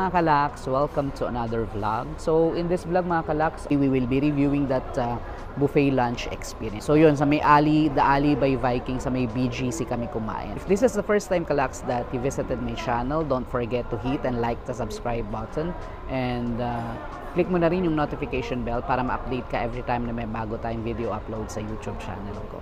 mga kalaks, welcome to another vlog. So in this vlog mga kalaks, we will be reviewing that buffet lunch experience. So yun, sa may alley, the alley by Viking, sa may BGC kami kumain. If this is the first time kalaks that you visited my channel, don't forget to hit and like the subscribe button and click mo na rin yung notification bell para ma-update ka every time na may bago tayong video upload sa YouTube channel ko.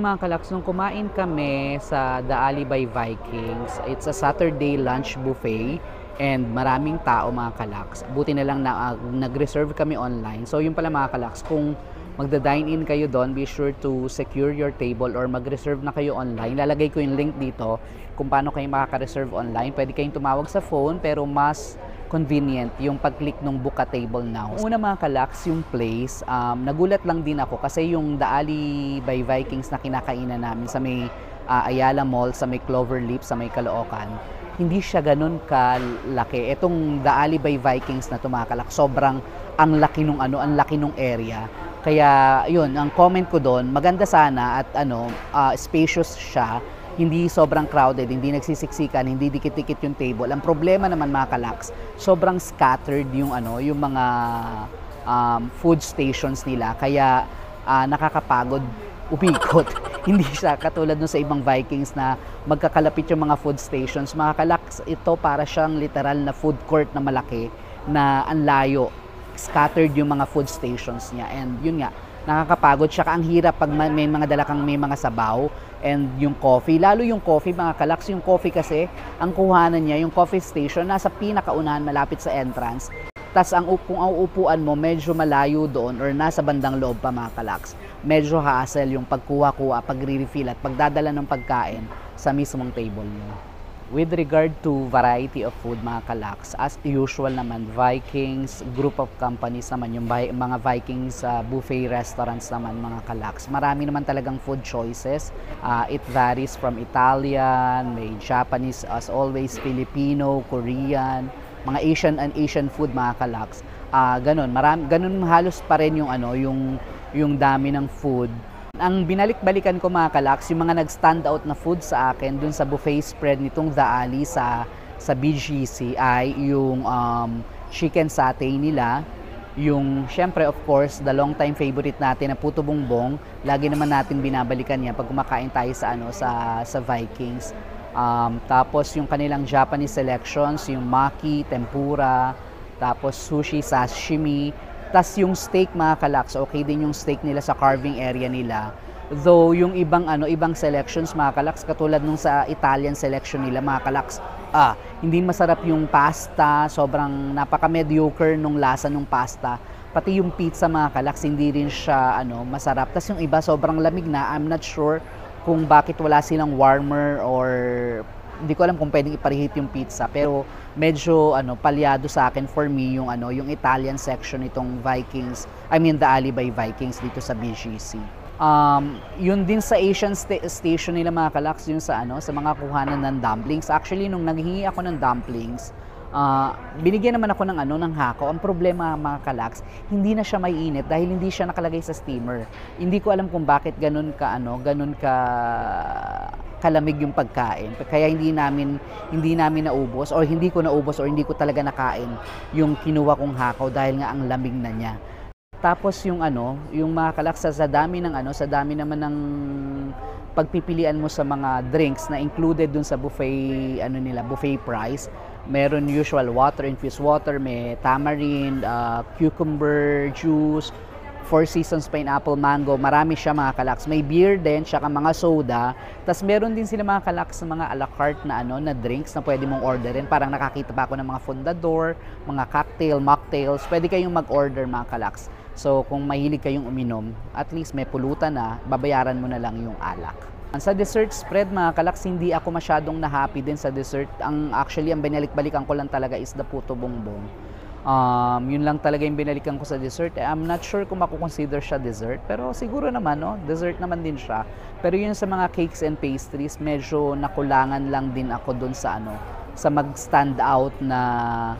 Mga kalaks, nung kumain kami sa The Alley by Vikings, it's a Saturday lunch buffet and maraming tao mga kalaks. Buti na lang na nag-reserve kami online. So yun pala mga kalaks, kung magda-dine in kayo doon, be sure to secure your table or mag-reserve na kayo online. Lalagay ko yung link dito kung paano kayo makaka-reserve online. Pwede kayong tumawag sa phone pero mas convenient yung pag-click ng book a table now. Una mga kalaks, yung place, nagulat lang din ako kasi yung The Alley by Vikings na kinakainan namin sa may Ayala Mall sa may Cloverleaf sa may Caloocan, hindi siya ganun kalaki. Etong The Alley by Vikings na tumakalak, sobrang ang laki nung ang laki nung area. Kaya yun, ang comment ko doon, maganda sana at spacious siya, hindi sobrang crowded, hindi nagsisiksikan, hindi dikit-dikit yung table. Ang problema naman mga kalaks, sobrang scattered yung yung mga food stations nila, kaya nakakapagod umikot. Hindi siya katulad nun sa ibang Vikings na magkakalapit yung mga food stations. Mga kalaks, ito para siyang literal na food court na malaki na ang layo. Scattered yung mga food stations niya. And yun nga, nakakapagod siya. Ang hirap pag may mga may mga sabaw and yung coffee. Lalo yung coffee, mga kalaks, yung coffee kasi, ang kuhanan niya, yung coffee station, nasa pinakaunahan malapit sa entrance. Tas kung ang upuan mo medyo malayo doon or nasa bandang loob pa mga kalaks, medyo hassle yung pagkuha-kuha, pagre-refill at pagdadala ng pagkain sa mismong table mo. With regard to variety of food mga kalaks, as usual naman, Vikings, group of companies naman, yung mga Vikings buffet restaurants naman mga kalaks. Marami naman talagang food choices. It varies from Italian, may Japanese, as always, Filipino, Korean, mga Asian food mga kalaks. Ganun halos pa rin yung yung dami ng food. Ang binalik-balikan ko mga kalaks, yung mga nag-stand out na food sa akin dun sa buffet spread nitong The Alley sa BGC ay yung chicken satay nila, yung syempre of course the long time favorite natin na puto bongbong, lagi naman natin binabalikan yan pag kumakain tayo sa Vikings. Tapos yung kanilang Japanese selections, yung maki, tempura, tapos sushi, sashimi, tas yung steak mga kalaks, okay din yung steak nila sa carving area nila. Though yung ibang selections mga kalaks, katulad nung sa Italian selection nila mga kalaks, hindi masarap yung pasta, sobrang napaka-mediocre nung lasa nung pasta. Pati yung pizza mga kalaks, hindi rin siya masarap. Tas yung iba sobrang lamig na, I'm not sure kung bakit wala silang warmer or hindi ko alam kung pwedeng iparehit yung pizza, pero medyo palyado sa akin for me yung yung Italian section nitong Vikings, The Alley by Vikings dito sa BGC. Yun din sa Asian station nila mga kalaks, yung sa mga kuhanan ng dumplings. Actually nung naghingi ako ng dumplings, binigyan naman ako ng hako. Ang problema mga kalaks, hindi na siya maiinit dahil hindi siya nakalagay sa steamer. Hindi ko alam kung bakit ganun ka kalamig yung pagkain. Kaya hindi namin naubos or hindi ko naubos or hindi ko talaga nakain yung kinuha kong hakaw dahil nga ang lamig na niya. Tapos yung mga kalaks, sa dami naman ng pagpipilian mo sa mga drinks na included dun sa buffet buffet price. Meron usual water, infused water, may tamarind, cucumber juice, Four Seasons pineapple mango, marami siya mga kalaks. May beer din, tsaka mga soda. Tapos meron din sila mga kalaks na mga a la carte na drinks na pwede mong orderin. Parang nakakita pa ako ng mga fondador, mga cocktail, mocktails. Pwede kayong mag-order mga kalaks. So kung mahilig kayong uminom, at least may pulutan na, babayaran mo na lang yung alak. Sa dessert spread mga kalaks, hindi ako masyadong na-happy din sa dessert. Actually, ang binalik-balikan ko lang talaga is the puto bongbong. Yun lang talaga yung binalikan ko sa dessert. I'm not sure kung makukonsider siya dessert, pero siguro naman, dessert naman din siya. Pero yun sa mga cakes and pastries, medyo nakulangan lang din ako dun sa sa mag-stand out na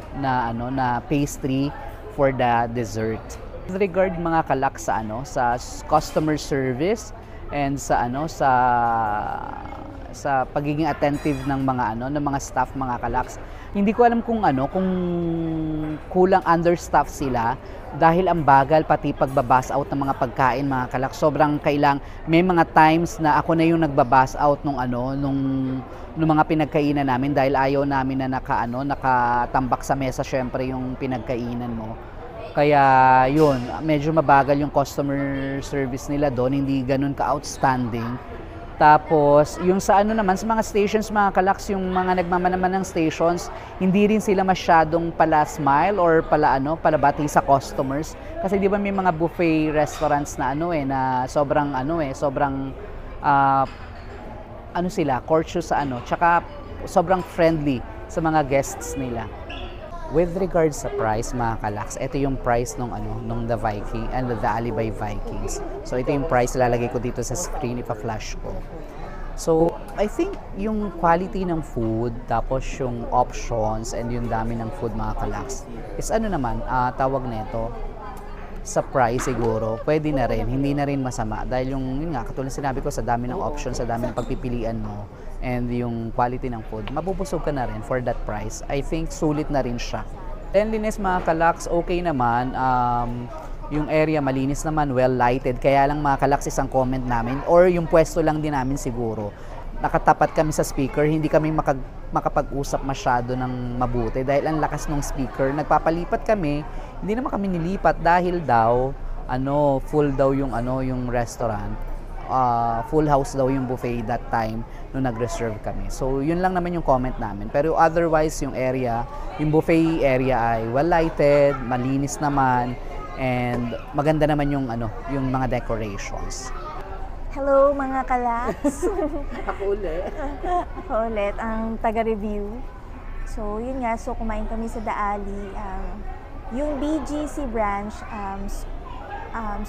pastry for the dessert. With regard mga kalak sa customer service and sa pagiging attentive ng mga staff mga kalaks. Hindi ko alam kung kulang understaff sila dahil ang bagal pati pagbabas out ng mga pagkain mga kalaks. Sobrang may mga times na ako na yung nagbabas out nung mga pinagkainan namin dahil ayaw namin na nakatambak sa mesa syempre yung pinagkainan mo. Kaya yun, medyo mabagal yung customer service nila doon, hindi ganun ka-outstanding. Tapos, yung sa naman, sa mga stations, mga kalaks, yung mga nagmamanaman ng stations, hindi rin sila masyadong pala smile or palabati sa customers. Kasi di ba may mga buffet restaurants na na sobrang sila, courteous sa tsaka sobrang friendly sa mga guests nila. With regards sa price mga kalaks, ito yung price nung The Viking and The Alley by Vikings. So ito yung price, lalagay ko dito sa screen, ipa-flash ko. So I think yung quality ng food, tapos yung options, and yung dami ng food mga kalaks, is ano naman, tawag nito, sa price siguro, pwede na rin, hindi na rin masama. Dahil yun nga, katulad sinabi ko, sa dami ng options, sa dami ng pagpipilian mo, and yung quality ng food, mabubusog ka na rin for that price. I think sulit na rin siya. Cleanliness mga kalaks, okay naman. Yung area malinis naman, well lighted. Kaya lang mga kalaks, isang comment namin, or yung pwesto lang din namin siguro, nakatapat kami sa speaker, hindi kami makapag-usap masyado ng mabuti dahil ang lakas ng speaker. Nagpapalipat kami, hindi naman kami nilipat dahil daw full daw yung restaurant. Full house daw yung buffet that time nung nag-reserve kami. So yun lang naman yung comment namin. Pero otherwise yung area, yung buffet area ay well lighted, malinis naman, and maganda naman yung mga decorations. Hello mga kalaks! Ako ulit. Ako ulit, ang taga-review. So yun nga, so kumain kami sa Daali. Yung BGC branch,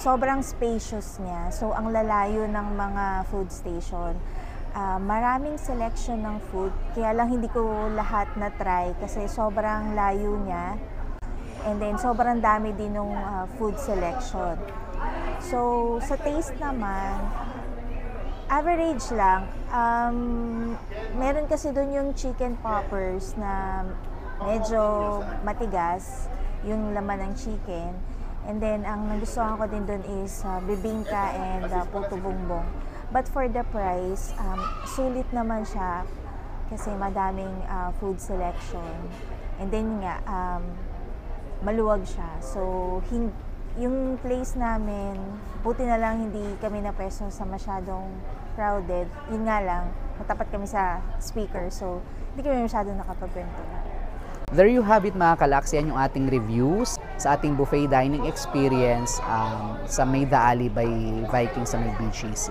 sobrang spacious niya. So ang lalayo ng mga food station. Maraming selection ng food, kaya lang hindi ko lahat na try kasi sobrang layo niya. And then sobrang dami din ng food selection. So sa taste naman, average lang. Meron kasi doon yung chicken poppers na medyo matigas, yung laman ng chicken. And then, ang nagustuhan ko din doon is bibingka and puto bumbong. But for the price, sulit naman siya kasi madaming food selection. And then nga, maluwag siya. So, yung place namin, buti na lang hindi kami na pwesto sa masyadong crowded. Yun nga lang, matapat kami sa speaker. So, hindi kami masyadong nakapagkwento. There you have it mga kalaks, yan yung ating reviews sa ating buffet dining experience sa May Daali by Viking sa may BGC.